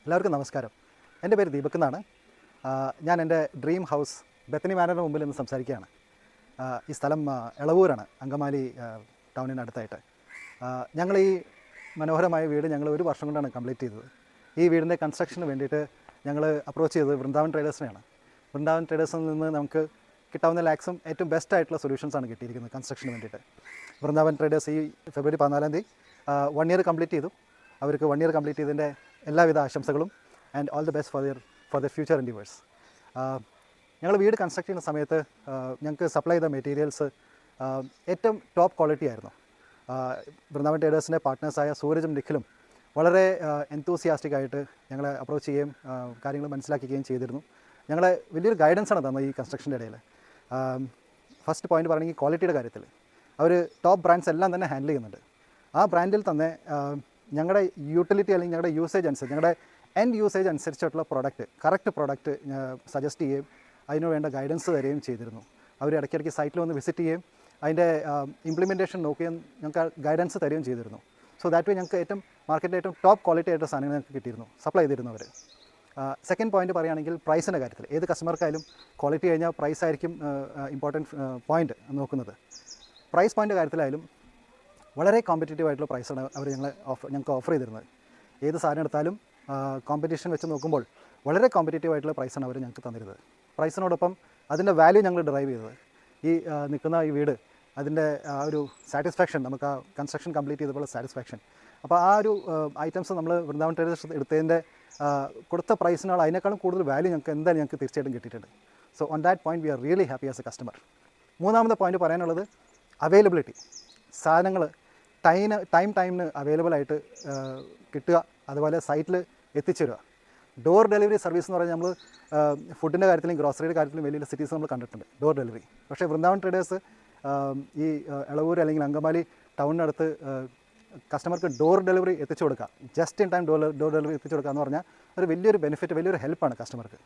എല്ലാവർക്കും നമസ്കാരം. എൻ്റെ പേര് ദീപക് എന്നാണ്. ഞാൻ എൻ്റെ ഡ്രീം ഹൗസ് ബെത്തനി മാനറിന് മുമ്പിൽ നിന്ന് സംസാരിക്കുകയാണ്. ഈ സ്ഥലം എളവൂരാണ്, അങ്കമാലി ടൗണിനടുത്തായിട്ട്. ഞങ്ങൾ ഈ മനോഹരമായ വീട് ഞങ്ങൾ 1 വർഷം കൊണ്ടാണ് കംപ്ലീറ്റ് ചെയ്തത്. ഈ വീടിൻ്റെ കൺസ്ട്രക്ഷന് വേണ്ടിയിട്ട് ഞങ്ങൾ അപ്രോച്ച് ചെയ്തത് വൃന്ദാവൻ ട്രേഡേഴ്സിനെയാണ്. വൃന്ദാവൻ ട്രേഡേഴ്സിൽ നിന്ന് നമുക്ക് കിട്ടാവുന്ന ലാക്സും ഏറ്റവും ബെസ്റ്റ് ആയിട്ടുള്ള സൊല്യൂഷൻസാണ് കിട്ടിയിരിക്കുന്നത് കൺസ്ട്രക്ഷന് വേണ്ടിയിട്ട്. വൃന്ദാവൻ ട്രേഡേഴ്സ് ഈ ഫെബ്രുവരി 14 തീയതി 1 ഇയർ കംപ്ലീറ്റ് ചെയ്തു. അവർക്ക് 1 ഇയർ കംപ്ലീറ്റ് ചെയ്തതിൻ്റെ എല്ലാവിധ ആശംസകളും and all the best for the future endeavours. ഞങ്ങൾ വീട് കൺസ്ട്രക്ട് ചെയ്യുന്ന സമയത്ത് ഞങ്ങൾക്ക് സപ്ലൈ ചെയ്ത മെറ്റീരിയൽസ് ഏറ്റവും ടോപ്പ് ക്വാളിറ്റി ആയിരുന്നു. വൃന്ദാവൻ ട്രേഡേഴ്സിൻ്റെ പാർട്ട്നേഴ്സായ സൂരജും നിഖിലും വളരെ എൻതൂസിയാസ്റ്റിക് ആയിട്ട് ഞങ്ങളെ അപ്രോച്ച് ചെയ്യുകയും കാര്യങ്ങൾ മനസ്സിലാക്കുകയും ചെയ്തിരുന്നു. ഞങ്ങളെ വലിയൊരു ഗൈഡൻസാണ് തന്നത് ഈ കൺസ്ട്രക്ഷൻ്റെ ഇടയിൽ. ഫസ്റ്റ് പോയിന്റ് പറയുകയാണെങ്കിൽ ക്വാളിറ്റിയുടെ കാര്യത്തിൽ അവർ ടോപ്പ് ബ്രാൻഡ്സ് എല്ലാം തന്നെ ഹാൻഡിൽ ചെയ്യുന്നുണ്ട്. ആ ബ്രാൻഡിൽ തന്നെ ഞങ്ങളുടെ യൂട്ടിലിറ്റി അല്ലെങ്കിൽ ഞങ്ങളുടെ യൂസേജ് അനുസരിച്ച്, ഞങ്ങളുടെ എൻഡ് യൂസേജ് അനുസരിച്ചിട്ടുള്ള കറക്റ്റ് പ്രോഡക്റ്റ് സജസ്റ്റ് ചെയ്യുകയും അതിന് വേണ്ട ഗൈഡൻസ് തരികയും ചെയ്തിരുന്നു. അവർ ഇടയ്ക്കിടയ്ക്ക് സൈറ്റിൽ വന്ന് വിസിറ്റ് ചെയ്യുകയും അതിൻ്റെ ഇംപ്ലിമെൻറ്റേഷൻ നോക്കുകയും ഞങ്ങൾക്ക് ഗൈഡൻസ് തരികയും ചെയ്തിരുന്നു. സോ ദാറ്റ് വേ ഞങ്ങൾക്ക് മാർക്കറ്റിലെ ഏറ്റവും ടോപ്പ് ക്വാളിറ്റി ആയിട്ടുള്ള സാധനങ്ങൾ ഞങ്ങൾക്ക് കിട്ടിയിരുന്നു, സപ്ലൈ ചെയ്തിരുന്നു അവർ. സെക്കൻഡ് പോയിന്റ് പറയുകയാണെങ്കിൽ പ്രൈസിൻ്റെ കാര്യത്തിൽ ഏത് കസ്റ്റമർക്കായാലും ക്വാളിറ്റി കഴിഞ്ഞാൽ പ്രൈസ് ആയിരിക്കും ഇമ്പോർട്ടൻറ്റ് പോയിന്റ് നോക്കുന്നത്. പ്രൈസ് പോയിൻ്റ് കാര്യത്തിലായാലും വളരെ കോമ്പറ്റീറ്റീവ് ആയിട്ടുള്ള പ്രൈസാണ് അവർ ഞങ്ങൾക്ക് ഓഫർ ചെയ്തിരുന്നത്. ഏത് സാധനം എടുത്താലും കോമ്പറ്റീഷൻ വെച്ച് നോക്കുമ്പോൾ വളരെ കോമ്പറ്റീറ്റീവ് ആയിട്ടുള്ള പ്രൈസാണ് അവർ ഞങ്ങൾക്ക് തന്നിരുന്നത്. പ്രൈസിനോടൊപ്പം അതിൻ്റെ വാല്യൂ ഞങ്ങൾ ഡ്രൈവ് ചെയ്തത്. ഈ നിൽക്കുന്ന ഈ വീട് അതിൻ്റെ ആ ഒരു സാറ്റിസ്ഫാക്ഷൻ, നമുക്ക് ആ കൺസ്ട്രക്ഷൻ കംപ്ലീറ്റ് ചെയ്തപ്പോൾ സാറ്റിസ്ഫാക്ഷൻ, അപ്പോൾ ആ ഒരു ഐറ്റംസ് നമ്മൾ വൃന്ദാവൻ ട്രേഡേഴ്സ് എടുത്തതിൻ്റെ കൊടുത്ത പ്രൈസിനോട് അതിനേക്കാളും കൂടുതൽ വാല്യൂ ഞങ്ങൾക്ക് തീർച്ചയായിട്ടും കിട്ടിയിട്ടുണ്ട്. So on that point we are really happy as a customer. മൂന്നാമത്തെ പോയിന്റ് പറയാനുള്ളത് അവൈലബിലിറ്റി. സാധനങ്ങൾ ടൈമിന് അവൈലബിൾ ആയിട്ട് കിട്ടുക, അതുപോലെ സൈറ്റിൽ എത്തിച്ചേരുക. ഡോർ ഡെലിവറി സർവീസ് എന്ന് പറഞ്ഞാൽ നമ്മൾ ഫുഡിൻ്റെ കാര്യത്തിലും ഗ്രോസറിയുടെ കാര്യത്തിലും വലിയ സിറ്റീസ് നമ്മൾ കണ്ടിട്ടുണ്ട് ഡോർ ഡെലിവറി. പക്ഷേ വൃന്ദാവൻ ട്രേഡേഴ്സ് ഈ എളവൂർ അല്ലെങ്കിൽ അങ്കമാലി ടൗണിനടുത്ത് കസ്റ്റമർക്ക് ഡോർ ഡെലിവറി എത്തിച്ചു കൊടുക്കുക, just in time door delivery എത്തിച്ചു കൊടുക്കുക എന്ന് പറഞ്ഞാൽ ഒരു വലിയൊരു ബെനിഫിറ്റ്, വലിയൊരു ഹെൽപ്പാണ് കസ്റ്റമർക്ക്.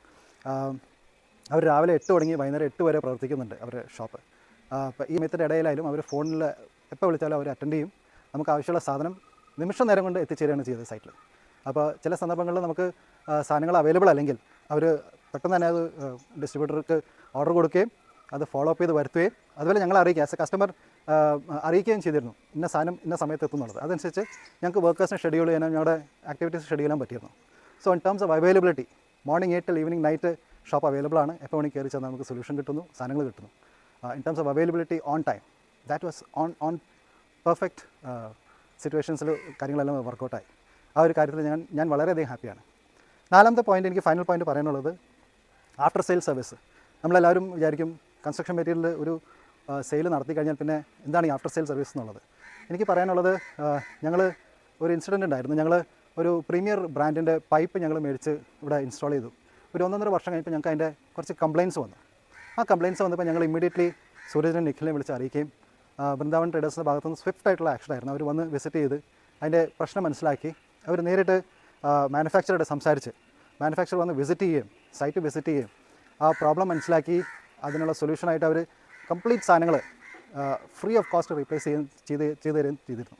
അവർ രാവിലെ 8 തുടങ്ങി വൈകുന്നേരം 8 വരെ പ്രവർത്തിക്കുന്നുണ്ട് അവരുടെ ഷോപ്പ്. അപ്പോൾ ഈ മെത്തേഡ് ഇടയിലായാലും അവർ ഫോണിൽ എപ്പോൾ വിളിച്ചാലും അവർ അറ്റൻഡ് ചെയ്യും. നമുക്ക് ആവശ്യമുള്ള സാധനം നിമിഷ നേരം കൊണ്ട് എത്തിച്ചേരുകയാണ് ചെയ്തത് സൈറ്റിൽ. അപ്പോൾ ചില സന്ദർഭങ്ങളിൽ നമുക്ക് സാധനങ്ങൾ അവൈലബിൾ അല്ലെങ്കിൽ അവർ പെട്ടെന്ന് തന്നെ അത് ഡിസ്ട്രിബ്യൂട്ടർക്ക് ഓർഡർ കൊടുക്കുകയും അത് ഫോളോ അപ്പ് ചെയ്ത് വരുത്തുകയും അതുപോലെ ഞങ്ങളെ അറിയിക്കുക, ആസ് എ കസ്റ്റമർ അറിയിക്കുകയും ചെയ്തിരുന്നു ഇന്ന സാധനം ഇന്ന സമയത്ത് എത്തുന്നുള്ളത്. അതനുസരിച്ച് ഞങ്ങൾക്ക് വർക്കേഴ്സിനെ ഷെഡ്യൂൾ ചെയ്യാനും ഞങ്ങളുടെ ആക്ടിവിറ്റീസ് ഷെഡ്യൂൾ ചെയ്യാൻ പറ്റിയിരുന്നു. So in terms of availability, morning 8 till evening 9 shop available ആണ്. എപ്പോൾ വേണമെങ്കിൽ കയറി ചെന്നാൽ നമുക്ക് സൊല്യൂഷൻ കിട്ടുന്നു, സാധനങ്ങൾ കിട്ടുന്നു. In terms of availability on time, that was on perfect സിറ്റുവേഷൻസിൽ കാര്യങ്ങളെല്ലാം വർക്കൗട്ടായി. ആ ഒരു കാര്യത്തിൽ ഞാൻ വളരെയധികം ഹാപ്പിയാണ്. നാലാമത്തെ പോയിന്റ്, എനിക്ക് ഫൈനൽ പോയിന്റ് പറയാനുള്ളത് ആഫ്റ്റർ സെയിൽ സർവീസ്. നമ്മളെല്ലാവരും വിചാരിക്കും കൺസ്ട്രക്ഷൻ മെറ്റീരിയൽ ഒരു സെയിൽ നടത്തി കഴിഞ്ഞാൽ പിന്നെ എന്താണ് ഈ ആഫ്റ്റർ സെയിൽ സർവീസ് എന്നുള്ളത്. എനിക്ക് പറയാനുള്ളത്, ഞങ്ങൾ ഒരു ഇൻസിഡൻറ്റ് ഉണ്ടായിരുന്നു. ഞങ്ങൾ ഒരു പ്രീമിയർ ബ്രാൻഡിൻ്റെ പൈപ്പ് ഞങ്ങൾ മേടിച്ച് ഇവിടെ ഇൻസ്റ്റാൾ ചെയ്തു. ഒരു 1.5 വർഷം കഴിഞ്ഞപ്പോൾ ഞങ്ങൾക്ക് അതിൻ്റെ കുറച്ച് കംപ്ലയിൻറ്റ്സ് വന്നു. ആ കംപ്ലയിൻറ്റ്സ് വന്നപ്പോൾ ഞങ്ങൾ ഇമ്മീഡിയറ്റ്ലി സൂരജിനെ നിഖിലിനെ വിളിച്ച് അറിയിക്കുകയും വൃന്ദാവൻ ട്രേഡേഴ്സിൻ്റെ ഭാഗത്തുനിന്ന് സ്വിഫ്റ്റ് ആയിട്ടുള്ള ആക്ഷനായിരുന്നു. അവർ വന്ന് വിസിറ്റ് ചെയ്ത് അതിൻ്റെ പ്രശ്നം മനസ്സിലാക്കി അവർ നേരിട്ട് മാനുഫാക്ചറോട് സംസാരിച്ച് മാനുഫാക്ചർ വന്ന് വിസിറ്റ് ചെയ്യുകയും സൈറ്റ് വിസിറ്റ് ചെയ്യുകയും ആ പ്രോബ്ലം മനസ്സിലാക്കി അതിനുള്ള സൊല്യൂഷനായിട്ട് അവർ കംപ്ലീറ്റ് സാധനങ്ങൾ ഫ്രീ ഓഫ് കോസ്റ്റ് റീപ്ലേസ് ചെയ്ത് തരുകയും ചെയ്തിരുന്നു.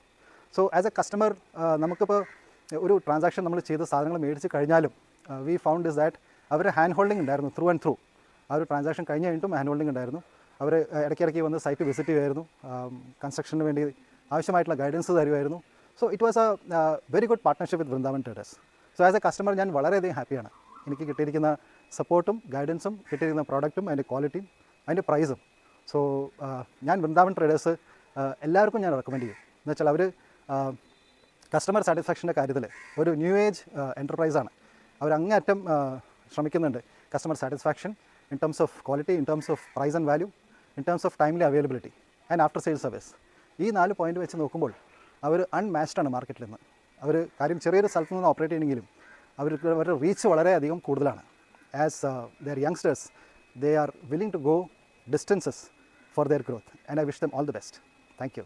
സോ ആസ് എ കസ്റ്റമർ നമുക്കിപ്പോൾ ഒരു ട്രാൻസാക്ഷൻ നമ്മൾ ചെയ്ത സാധനങ്ങൾ മേടിച്ച് കഴിഞ്ഞാലും വി ഫൗണ്ട് ഇസ് ദാറ്റ് അവർ ഹാൻഡ് ഹോൾഡിംഗ് ഉണ്ടായിരുന്നു ത്രൂ ആൻഡ് ത്രൂ. ആ ഒരു ട്രാൻസാക്ഷൻ കഴിഞ്ഞ് കഴിഞ്ഞിട്ടും ഹാൻഡ് ഹോൾഡിംഗ് ഉണ്ടായിരുന്നു. അവർ ഇടയ്ക്കിടയ്ക്ക് വന്ന് സൈറ്റ് വിസിറ്റ് ചെയ്യുമായിരുന്നു, കൺസ്ട്രക്ഷന് വേണ്ടി ആവശ്യമായിട്ടുള്ള ഗൈഡൻസ് തരുമായിരുന്നു. So it was A very good partnership with Vrindavan traders. So as a customer ഞാൻ വളരെയധികം ഹാപ്പിയാണ്. എനിക്ക് കിട്ടിയിരിക്കുന്ന സപ്പോർട്ടും ഗൈഡൻസും കിട്ടിയിരിക്കുന്ന പ്രോഡക്റ്റും അതിൻ്റെ ക്വാളിറ്റിയും അതിൻ്റെ പ്രൈസും. സോ ഞാൻ വൃന്ദാവൻ ട്രേഡേഴ്സ് എല്ലാവർക്കും ഞാൻ റെക്കമെൻഡ് ചെയ്യും. എന്ന് വെച്ചാൽ അവർ കസ്റ്റമർ സാറ്റിസ്ഫാക്ഷൻ്റെ കാര്യത്തിൽ ഒരു ന്യൂ ഏജ് എൻ്റർപ്രൈസാണ്. അവർ അങ്ങേയറ്റം ശ്രമിക്കുന്നുണ്ട് customer satisfaction in terms of quality, in terms of price and value, in terms of timely availability and after sale service. ഈ 4 പോയിന്റ് വെച്ച് നോക്കുമ്പോൾ അവർ അൺമാച്ച്ഡാണ് മാർക്കറ്റിൽ നിന്ന്. അവർ കാര്യം ചെറിയൊരു സ്ഥലത്ത് നിന്ന് ഓപ്പറേറ്റ് ചെയ്യണമെങ്കിലും അവരുടെ റീച്ച് വളരെയധികം കൂടുതലാണ്. As there youngsters, they are willing to go distances for their growth, and I wish them all the best. Thank you.